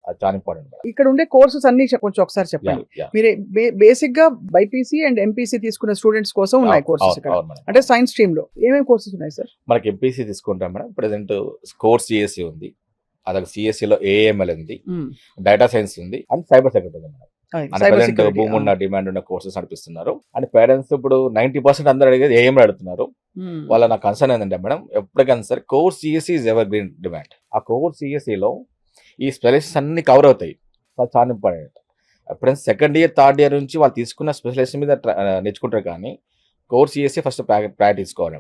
అది చాలా important madam. ఇక్కడ ఉండే కోర్సెస్ అన్ని కొంచెం ఒకసారి చెప్పండి. మీరు బేసిక్ గా బైపీసీ అండ్ ఎంపీసీ తీసుకున్న స్టూడెంట్స్ కోసం ఉన్నాయి కోర్సెస్ ఇక్కడ. అంటే సైన్స్ స్ట్రీమ్ లో ఏమేమి కోర్సెస్ ఉన్నాయి సార్? మనకి ఎంపీసీ తీసుకుంటాం మేడం. ప్రెసెంట్ కోర్ సిఎస్సి ఉంది, అదొక సిఎస్సిలో ఏఎంఎల్ ఉంది, డేటా సైన్స్ ఉంది, అండ్ సైబర్ సెక్యూరిటీ ఉంది మేడం. ప్రెసెంట్ భూమి ఉన్న డిమాండ్ ఉన్న కోర్సెస్ నడిపిస్తున్నారు. అండ్ పేరెంట్స్ ఇప్పుడు 90% అందరూ అడిగేది ఏఎంఎల్ అడుగుతున్నారు. వాళ్ళ నా కన్సర్న్ ఏంటంటే మేడం, ఎప్పటికైనా సరే core CSC is evergreen demand. ఆ కోర్ సిఎస్సిలో ఈ స్పెషలిస్ట్ అన్ని కవర్ అవుతాయి. అది చాలా ఇంపార్టెంట్. ఎప్పుడైనా సెకండ్ ఇయర్ థర్డ్ ఇయర్ నుంచి వాళ్ళు తీసుకున్న స్పెషలిస్ట్ మీద నేర్చుకుంటారు, కానీ కోర్ సిఎస్సి ఫస్ట్ ప్రాక్టీస్ తీసుకోవాలి.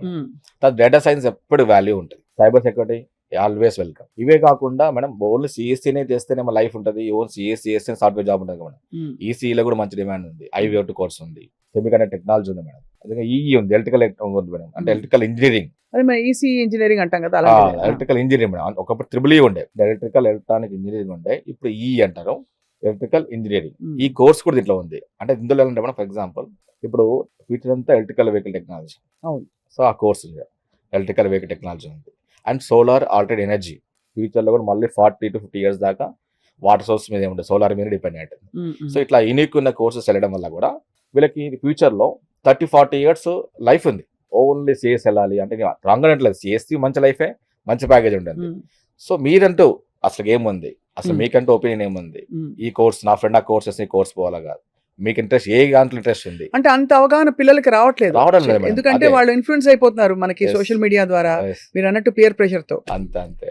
డేటా సైన్స్ ఎప్పుడు వాల్యూ ఉంటుంది, సైబర్ సెక్యూరిటీ ఆల్వేస్ వెల్కమ్. ఇవే కాకుండా మేడం ఓన్లీ సిఎస్సీనే చేస్తేనే మన లైఫ్ ఉంటుంది, ఓన్ సిఎస్సి సాఫ్ట్వేర్ జాబ్ ఉంటుంది మేడం. ఈసీఈలో కూడా మంచి డిమాండ్ ఉంది, ఐవీఓటీ కోర్స్ ఉంది, సెమీకండక్టర్ టెక్నాలజీ ఉంది మేడం, అదే ఈఈ ఉంది, ఎలక్ట్రికల్ ఉంది మేడం, అంటే ఎలక్ట్రికల్ ఇంజనీరింగ్. అదే మరి ఈసీ ఇంజనీరింగ్ అంటాం కదా, ఎలక్ట్రికల్ ఇంజనీరింగ్ మేడం. ఒకప్పుడు ట్రిపుల్ ఈ ఉండే, ఎలక్ట్రికల్ ఎలక్ట్రానిక్ ఇంజనీరింగ్ ఉండే, ఇప్పుడు ఈ అంటారు ఎలక్ట్రికల్ ఇంజనీరింగ్. ఈ కోర్స్ కూడా దీంట్లో ఉంది. అంటే ఇందులో ఏంటంటే మేడం, ఫర్ ఎగ్జాంపుల్ ఇప్పుడు ఫ్యూచర్ అంతా ఎలక్ట్రికల్ వెహికల్ టెక్నాలజీ. సో ఆ కోర్స్ ఉంది, ఎలక్ట్రికల్ వెహికల్ టెక్నాలజీ ఉంది. అండ్ సోలార్ ఆల్టర్నేట్ ఎనర్జీ, ఫ్యూచర్లో కూడా మళ్ళీ 40 to 50 years దాకా వాటర్ సోర్స్ మీద ఏముంటుంది, సోలార్ మీద డిపెండ్ అయ్యి ఉంటుంది. సో ఇట్లా యూనిక్ ఉన్న కోర్సెస్ వెళ్ళడం వల్ల కూడా వీళ్ళకి ఫ్యూచర్లో 30-40 years లైఫ్ ఉంది. ఓన్లీ సిఎస్ వెళ్ళాలి అంటే రాంగ్ అనట్లేదు, సిఎస్సి మంచి లైఫే, మంచి ప్యాకేజ్ ఉంటుంది. సో మీరంటూ అసలు ఏముంది, అసలు మీకంటూ ఒపీనియన్ ఏముంది, ఈ కోర్స్ నా ఫ్రెండ్ ఆ కోర్సెస్ ఈ కోర్స్ పోవాలా కాదు, మీకు ఇంట్రెస్ట్ ఏ దాంట్లో ఇంట్రెస్ట్ ఉంది అంటే అంత అవగాహన పిల్లలకి రావడం లేదు, ఎందుకంటే వాళ్ళు ఇన్ఫ్లుయెన్స్ అయిపోతున్నారు మనకి సోషల్ మీడియా ద్వారా, మీరు అన్నట్టు పియర్ ప్రెషర్ తో. అంతే